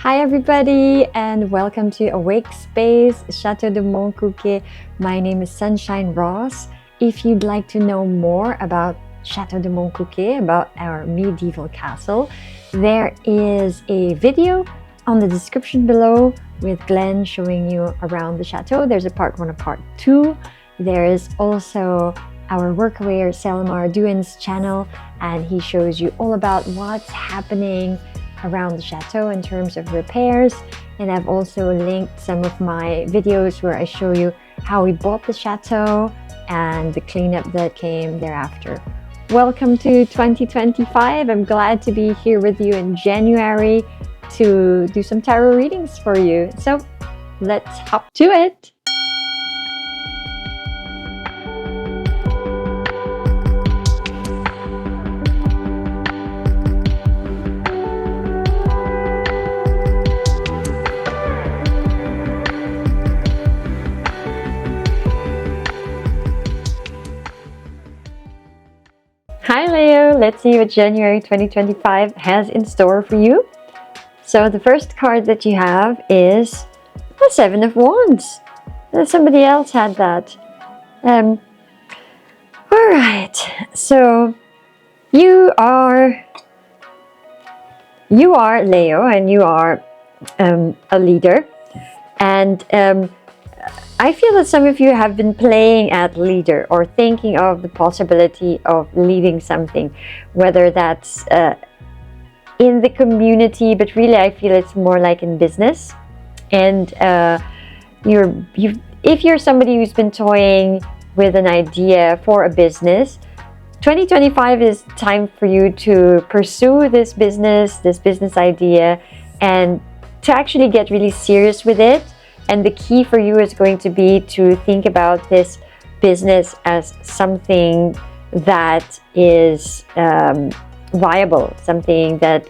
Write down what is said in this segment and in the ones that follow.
Hi everybody and welcome to Awake Space, Château de Montcuquet. My name is Sunshine Ross. If you'd like to know more about Château de Montcuquet, about our medieval castle, there is a video on the description below with Glen showing you around the chateau. There's a part 1 and part 2. There is also our workaway Selmar Duin's channel, and he shows you all about what's happening around the chateau in terms of repairs. And I've also linked some of my videos where I show you how we bought the chateau and the cleanup that came thereafter. Welcome to 2025. I'm glad to be here with you in January to do some tarot readings for you. So let's hop to it. Hi Leo, let's see what January 2025 has in store for you. So the first card that you have is the 7 of Wands. Somebody else had that. All right, so you are Leo, and you are a leader, and I feel that some of you have been playing at leader or thinking of the possibility of leading something, whether that's in the community, but really I feel it's more like in business. And if you're somebody who's been toying with an idea for a business, 2025 is time for you to pursue this business idea and to actually get really serious with it. And the key for you is going to be to think about this business as something that is viable, something that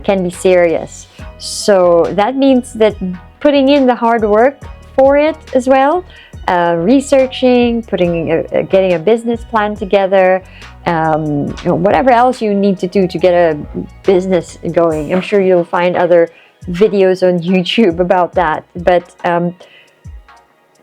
can be serious. So that means that putting in the hard work for it as well, researching, getting a business plan together, whatever else you need to do to get a business going. I'm sure you'll find other videos on YouTube about that, but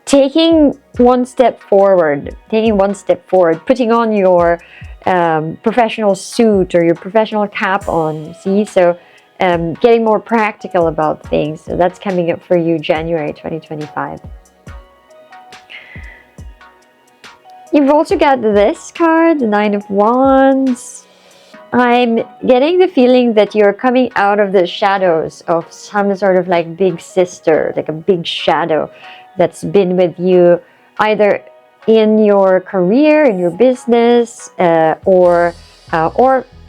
taking one step forward, putting on your professional suit or your professional cap on, see, so getting more practical about things. So that's coming up for you January 2025. You've also got this card, the 9 of Wands. I'm getting the feeling that you're coming out of the shadows of some sort of like big sister, like a big shadow that's been with you either in your career, in your business, or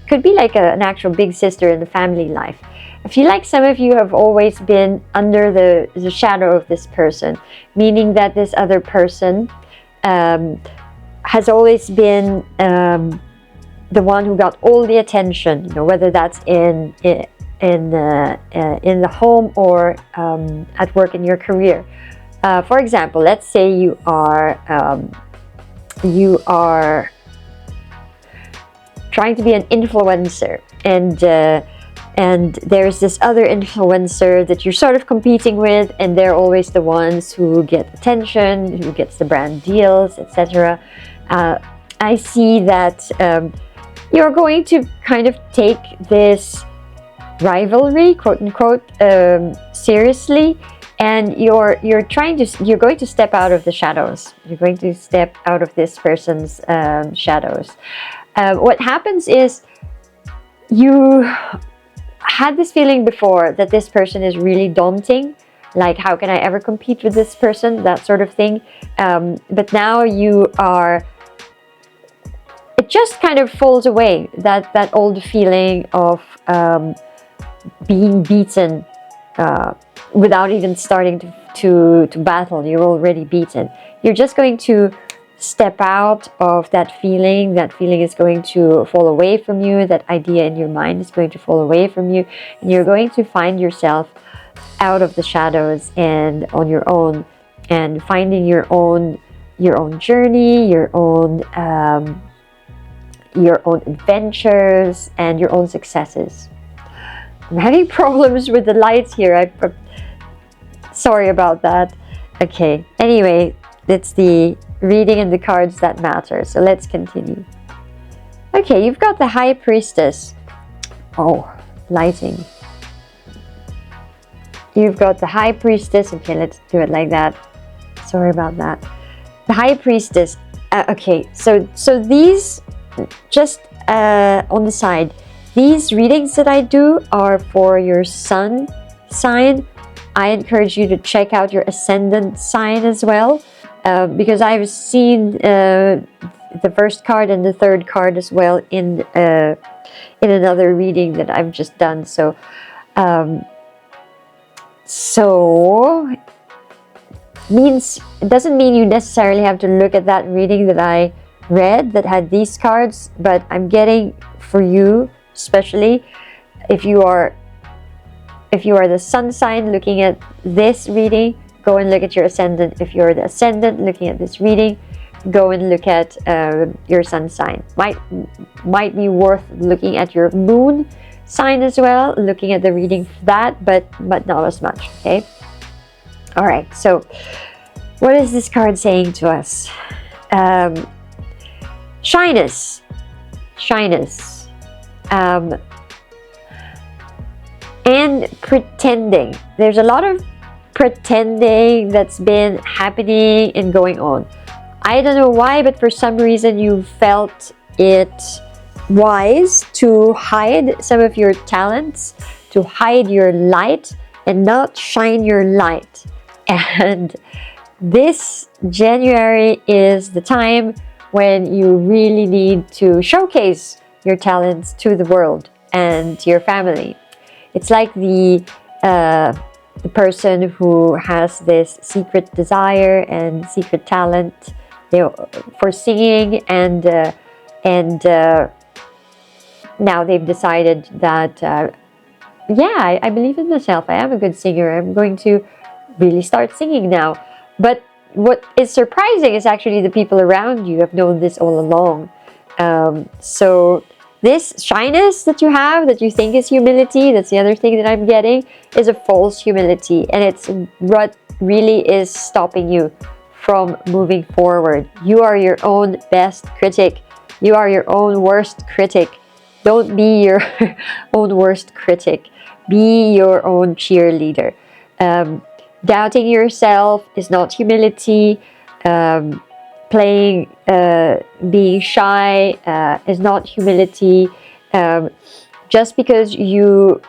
could be like an actual big sister in the family life. I feel like some of you have always been under the shadow of this person, meaning that this other person has always been the one who got all the attention, whether that's in the home or at work in your career. For example, let's say you are trying to be an influencer, and there's this other influencer that you're sort of competing with, and they're always the ones who get attention, who gets the brand deals, etc. I see that you're going to kind of take this rivalry, quote unquote, seriously, and you're going to step out of the shadows. You're going to step out of this person's shadows. What happens is you had this feeling before that this person is really daunting, like how can I ever compete with this person, that sort of thing. But now it just kind of falls away, that old feeling of being beaten without even starting to battle. You're already beaten. You're just going to step out of that feeling. That feeling is going to fall away from you. That idea in your mind is going to fall away from you, and you're going to find yourself out of the shadows and on your own, and finding your own journey, your own adventures, and your own successes. I'm having problems with the lights here. Sorry about that. Okay, anyway, it's the reading and the cards that matter. So let's continue. Okay, you've got the High Priestess. Oh, lighting. You've got the High Priestess. Okay, let's do it like that. Sorry about that. The High Priestess. Okay, so these, just on the side, these readings that I do are for your sun sign. I encourage you to check out your ascendant sign as well, because I've seen the first card and the third card as well in another reading that I've just done. So it doesn't mean you necessarily have to look at that reading that I read that had these cards, but I'm getting for you, especially if you are the sun sign looking at this reading, go and look at your ascendant. If you're the ascendant looking at this reading, go and look at your sun sign. Might be worth looking at your moon sign as well, looking at the reading for that, but not as much. Okay. All right. So, what is this card saying to us? Shyness. And pretending. There's a lot of pretending that's been happening and going on. I don't know why, but for some reason you felt it wise to hide some of your talents, to hide your light and not shine your light. And this January is the time when you really need to showcase your talents to the world and to your family. It's like the person who has this secret desire and secret talent, for singing, and now they've decided that yeah, I believe in myself. I am a good singer. I'm going to really start singing now. But what is surprising is actually the people around you have known this all along. So this shyness that you have, that you think is humility, that's the other thing that I'm getting, is a false humility. And it's what really is stopping you from moving forward. You are your own best critic. You are your own worst critic. Don't be your own worst critic. Be your own cheerleader. Doubting yourself is not humility. Being shy is not humility. Just because you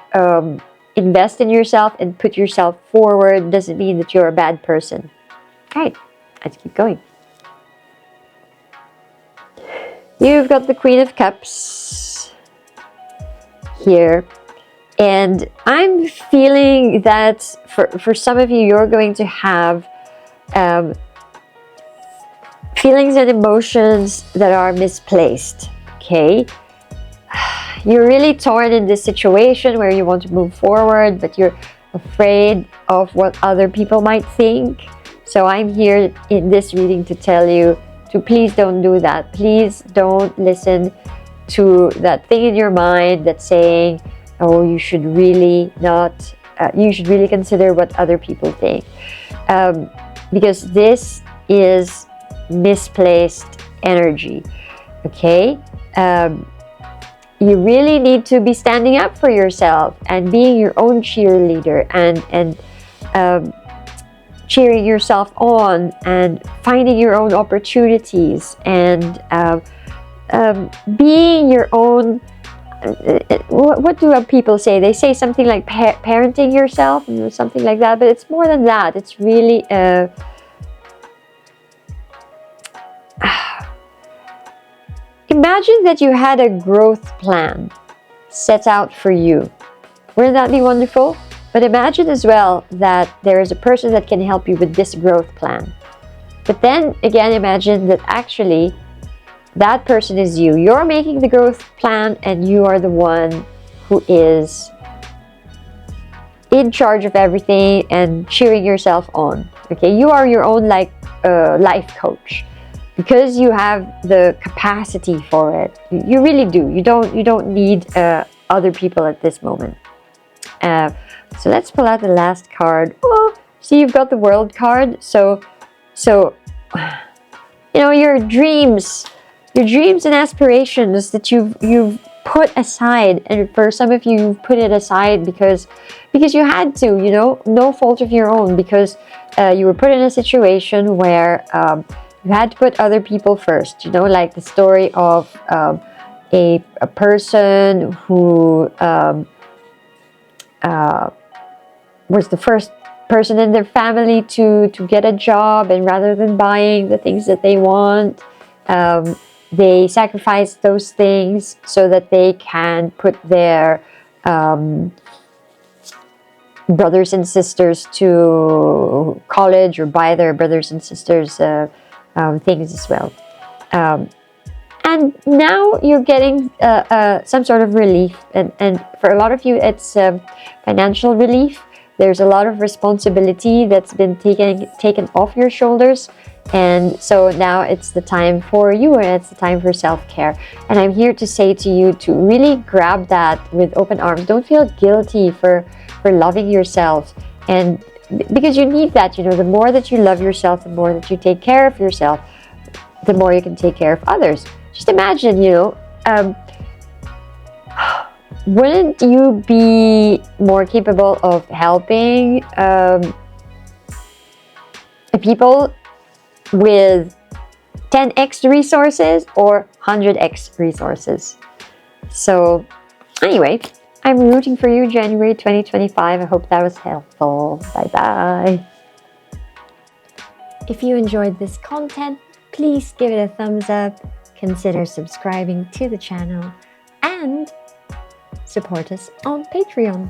invest in yourself and put yourself forward doesn't mean that you're a bad person. Okay, let's keep going. You've got the Queen of Cups here. And I'm feeling that for some of you, you're going to have feelings and emotions that are misplaced, okay? You're really torn in this situation where you want to move forward, but you're afraid of what other people might think. So I'm here in this reading to tell you to please don't do that. Please don't listen to that thing in your mind that's saying, oh, you should really not, you should really consider what other people think. Because this is misplaced energy, okay? You really need to be standing up for yourself and being your own cheerleader and cheering yourself on and finding your own opportunities and being your own. What do people say? They say something like parenting yourself, something like that, but it's more than that. It's really imagine that you had a growth plan set out for you. Wouldn't that be wonderful? But imagine as well that there is a person that can help you with this growth plan. But then again, imagine that actually that person is you. You're making the growth plan and you are the one who is in charge of everything and cheering yourself on. Okay, you are your own life coach because you have the capacity for it. You really do. You don't need other people at this moment. So let's pull out the last card. Oh, see, you've got the World card. So you know, your dreams and aspirations that you've put aside, and for some of you, you've put it aside because you had to, you know, no fault of your own, because you were put in a situation where you had to put other people first, you know, like the story of a person who was the first person in their family to get a job, and rather than buying the things that they want, they sacrifice those things so that they can put their brothers and sisters to college, or buy their brothers and sisters things as well. And now you're getting some sort of relief, and for a lot of you it's financial relief. There's a lot of responsibility that's been taken off your shoulders, and so now it's the time for you, and it's the time for self-care. And I'm here to say to you to really grab that with open arms. Don't feel guilty for loving yourself, and because you need that. You know, the more that you love yourself, the more that you take care of yourself, the more you can take care of others. Just imagine, you know, wouldn't you be more capable of helping people with 10x resources or 100x resources? So anyway, I'm rooting for you, January 2025. I hope that was helpful. Bye-bye. If you enjoyed this content, please give it a thumbs up, consider subscribing to the channel, and support us on Patreon.